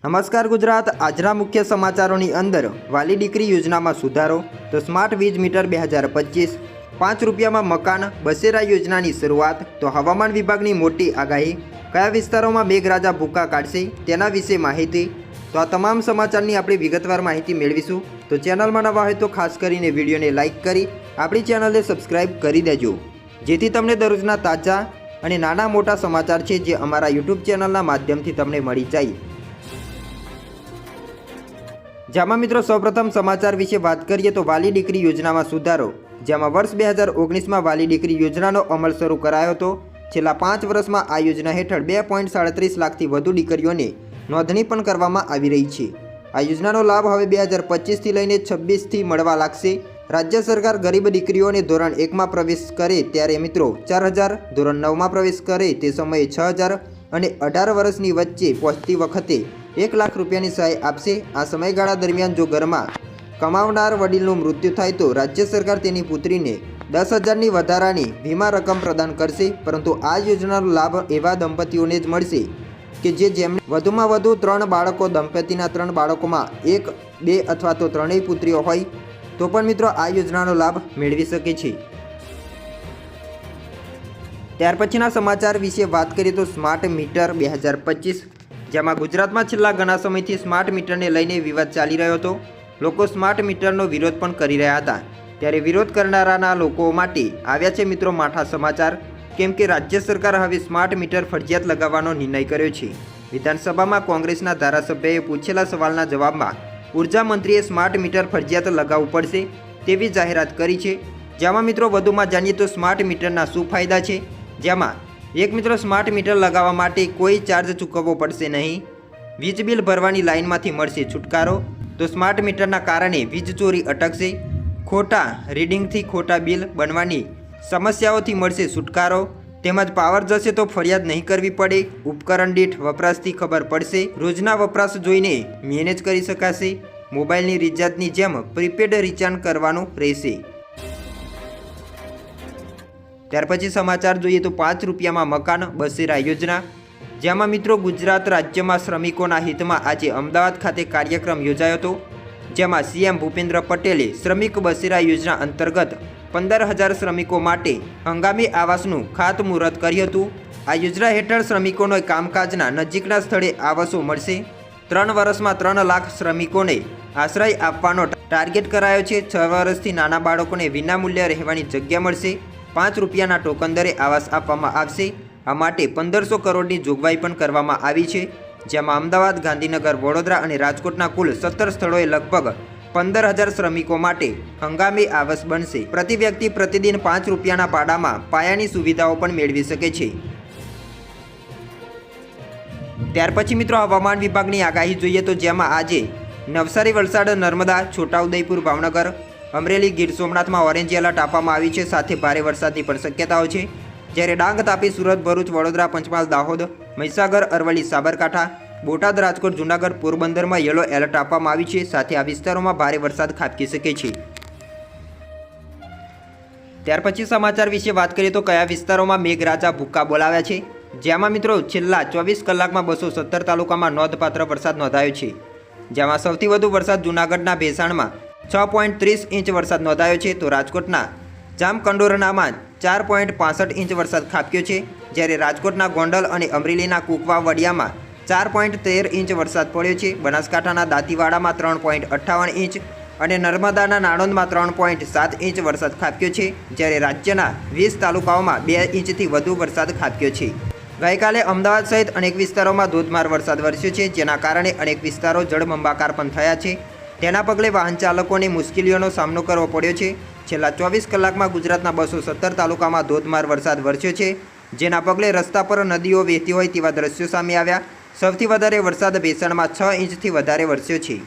નમસ્કાર ગુજરાત। આજના મુખ્ય સમાચારોની અંદર વાલી દીકરી યોજનામાં સુધારો, તો સ્માર્ટ વીજ મીટર 2025, 5 રૂપિયામાં મકાન, બસેરા યોજનાની શરૂઆત, તો હવામાન વિભાગની મોટી આગાહી, કયા વિસ્તારોમાં મેઘરાજા ભૂકા કાઢશે તેના વિશે માહિતી। તો આ તમામ સમાચારની આપણે વિગતવાર માહિતી મેળવીશું। તો ચેનલમાં નવા હોય તો ખાસ કરીને વિડીયોને લાઇક કરી આપણી ચેનલને સબસ્ક્રાઇબ કરી દેજો, જેથી તમને દરરોજના તાજા અને નાના મોટા સમાચાર છે જે અમારા યુટ્યુબ ચેનલના માધ્યમથી તમને મળી જાય। જેમાં મિત્રો સૌપ્રથમ સમાચાર વિશે વાત કરીએ તો વાલી દીકરી યોજનામાં સુધારો, જેમાં વર્ષ 2019માં વાલી દીકરી યોજનાનો અમલ શરૂ કરાયો હતો। છેલ્લા 5 વર્ષમાં આ યોજના હેઠળ 2.37 લાખથી વધુ દીકરીઓને નોંધણી પણ કરવામાં આવી રહી છે। આ યોજનાનો લાભ હવે 2025થી લઈને 26થી મળવા લાગશે। રાજ્ય સરકાર ગરીબ દીકરીઓને ધોરણ 1માં પ્રવેશ કરે ત્યારે મિત્રો 4000, ધોરણ 9માં પ્રવેશ કરે તે સમયે 6000 અને 18 વર્ષની વચ્ચે પહોંચતી વખતે 1 લાખ રૂપિયાની સહાય આપશે। આ સમયગાળા દરમિયાન જો ઘરમાં કમાવનાર વડીલનું મૃત્યુ થાય તો રાજ્ય સરકાર તેની પુત્રીને 10,000ની વધારાની વીમા રકમ પ્રદાન કરશે। પરંતુ આ યોજનાનો લાભ એવા દંપતીઓને જ મળશે કે જેમને વધુમાં વધુ 3 બાળકો, દંપતીના 3 બાળકોમાં 1, 2 અથવા તો 3 પુત્રીઓ હોય તો પણ મિત્રો આ યોજનાનો લાભ મેળવી શકે છે। ત્યાર પછીના સમાચાર વિશે વાત કરીએ તો સ્માર્ટ મીટર 2025, જેમાં ગુજરાતમાં છેલ્લા ઘણા સમયથી સ્માર્ટ મીટરને લઈને વિવાદ ચાલી રહ્યો હતો। લોકો સ્માર્ટ મીટરનો વિરોધ પણ કરી રહ્યા હતા, ત્યારે વિરોધ કરનારાના લોકો માટે આવ્યા છે મિત્રો માઠા સમાચાર, કેમ કે રાજ્ય સરકાર હવે સ્માર્ટ મીટર ફરજિયાત લગાવવાનો નિર્ણય કર્યો છે। વિધાનસભામાં કોંગ્રેસના ધારાસભ્યએ પૂછેલા સવાલના જવાબમાં ઉર્જા મંત્રીએ સ્માર્ટ મીટર ફરજિયાત લગાવવું પડશે તેવી જાહેરાત કરી છે। જેમાં મિત્રો વધુમાં જાણીએ તો સ્માર્ટ મીટરના શું ફાયદા છે, જેમાં એક મિત્રો સ્માર્ટ મીટર લગાવવા માટે કોઈ ચાર્જ ચૂકવવો પડશે નહીં, વીજ બિલ ભરવાની લાઇનમાંથી મળશે છુટકારો, તો સ્માર્ટ મીટરના કારણે વીજ ચોરી અટકશે, ખોટા રીડિંગથી ખોટા બિલ બનવાની સમસ્યાઓથી મળશે છુટકારો, તેમજ પાવર જશે તો ફરિયાદ નહીં કરવી પડે, ઉપકરણ દીઠ વપરાશથી ખબર પડશે, રોજના વપરાશ જોઈને મેનેજ કરી શકાશે, મોબાઈલની રિચાર્જની જેમ પ્રીપેડ રિચાર્જ કરવાનું રહેશે। ત્યાર પછી સમાચાર જોઈએ તો 5 રૂપિયામાં મકાન, બસેરા યોજના, જેમાં મિત્રો ગુજરાત રાજ્યમાં શ્રમિકોના હિતમાં આજે અમદાવાદ ખાતે કાર્યક્રમ યોજાયો હતો, જેમાં સીએમ ભૂપેન્દ્ર પટેલે શ્રમિક બસેરા યોજના અંતર્ગત 15,000 શ્રમિકો માટે હંગામી આવાસનું ખાતમુહૂર્ત કર્યું હતું। આ યોજના હેઠળ શ્રમિકોને કામકાજના નજીકના સ્થળે આવાસો મળશે। 3 વર્ષમાં 3 લાખ શ્રમિકોને આશ્રય આપવાનો ટાર્ગેટ કરાયો છે। 6 વર્ષથી નાના બાળકોને વિનામૂલ્યે રહેવાની જગ્યા મળશે। 5 રૂપિયાના ટોકન દરે આવાસ આપવામાં આવશે। આ માટે 1500 કરોડની જોગવાઈ પણ કરવામાં આવી છે, જેમાં અમદાવાદ, ગાંધીનગર, વડોદરા અને રાજકોટના કુલ 17 સ્થળોએ લગભગ 15,000 શ્રમિકો માટે હંગામી આવાસ બનશે। પ્રતિ વ્યક્તિ પ્રતિદિન 5 રૂપિયાના ભાડામાં પાયાની સુવિધાઓ પણ મેળવી શકે છે। ત્યાર પછી મિત્રો હવામાન વિભાગની આગાહી જોઈએ તો જેમાં આજે નવસારી, વલસાડ, નર્મદા, છોટાઉદેપુર, ભાવનગર, અમરેલી, ગીર સોમનાથમાં ઓરેન્જ એલર્ટ આપવામાં આવી છે, સાથે ભારે વરસાદની પણ શક્યતાઓ છે। જ્યારે ડાંગ, તાપી, સુરત, ભરૂચ, વડોદરા, પંચમહાલ, દાહોદ, મહીસાગર, અરવલ્લી, સાબરકાંઠા, બોટાદ, રાજકોટ, જૂનાગઢ, પોરબંદરમાં યલો એલર્ટ આપવામાં આવી છે, સાથે આ વિસ્તારોમાં ભારે વરસાદ ખાબકી શકે છે। ત્યાર પછી સમાચાર વિશે વાત કરીએ તો કયા વિસ્તારોમાં મેઘરાજા ભૂક્કા બોલાવ્યા છે, જેમાં મિત્રો છેલ્લા 24 કલાકમાં 217 તાલુકામાં નોંધપાત્ર વરસાદ નોંધાયો છે। જેમાં સૌથી વધુ વરસાદ જૂનાગઢના ભેસાણમાં 6.30 ઇંચ વરસાદ નોંધાયો છે, તો રાજકોટના જામકંડોરણામાં 4.65 ઇંચ વરસાદ ખાબક્યો છે, જ્યારે રાજકોટના ગોંડલ અને અમરેલીના કુકવા વડિયામાં 4.13 ઇંચ વરસાદ પડ્યો છે। બનાસકાંઠાના દાંતીવાડામાં 3.58 ઇંચ અને નર્મદાના નાણંદમાં 3.7 ઇંચ વરસાદ ખાબક્યો છે, જ્યારે રાજ્યના 20 તાલુકાઓમાં 2 ઇંચથી વધુ વરસાદ ખાબક્યો છે। ગઈકાલે અમદાવાદ સહિત અનેક વિસ્તારોમાં ધોધમાર વરસાદ વરસ્યો છે, જેના કારણે અનેક વિસ્તારો જળબંબાકાર પણ થયા છે। તેના પગલે વાહન ચાલકોને મુશ્કેલીઓનો સામનો કરવો પડ્યો છે। છેલ્લા 24 કલાકમાં ગુજરાતના 217 તાલુકામાં ધોધમાર વરસાદ વરસ્યો છે, જેના પગલે રસ્તા પર નદીઓ વહેતી હોય તેવા દ્રશ્યો સામે આવ્યા। સૌથી વધારે વરસાદ ભેસાણમાં 6 ઇંચથી વધારે વરસ્યો છે।